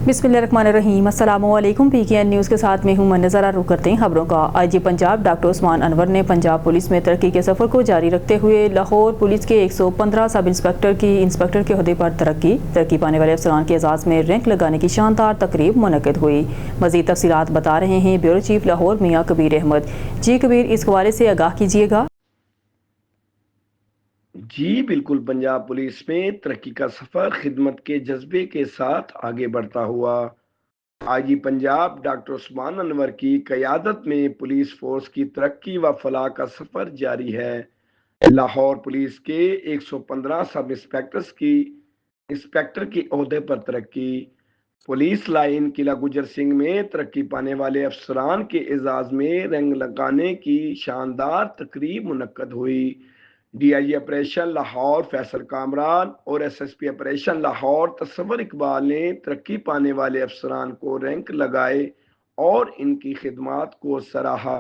बिस्मिल्लाहिर्रहमानिर्रहीम। अस्सलामुअलैकुम। PKN news के साथ में हूँ मैं। नज़ारा रुख करते हैं खबरों का। IG पंजाब डॉक्टर उस्मान अनवर ने पंजाब पुलिस में तरक्की के सफ़र को जारी रखते हुए लाहौर पुलिस के 115 सब इंस्पेक्टर की इंस्पेक्टर के ओहदे पर तरक्की पाने वाले अफसरान के एजाज़ में रैंक लगाने की शानदार तकरीब मुनक़्क़िद हुई। मज़ीद तफ़सीलात बता रहे हैं ब्यूरो चीफ लाहौर मियाँ कबीर अहमद। जी कबीर, इस हवाले से आगाह कीजिएगा। जी बिल्कुल, पंजाब पुलिस में तरक्की का सफर खिदमत के जज्बे के साथ आगे बढ़ता हुआ। IG पंजाब डॉक्टर उस्मान अनवर की क़यादत में पुलिस फोर्स की तरक्की व फलाह का सफर जारी है। लाहौर पुलिस के 115 सब इंस्पेक्टर्स की इंस्पेक्टर के ओहदे पर तरक्की। पुलिस लाइन किला गुजर सिंह में तरक्की पाने वाले अफसरान के एजाज में रंग लगाने की शानदार तकरीब मुनक्कद हुई। DIG ऑपरेशन लाहौर फैसल कामरान और SSP ऑपरेशन लाहौर तस्वर इकबाल ने तरक्की पाने वाले अफसरान को रैंक लगाए और इनकी खिदमात को सराहा।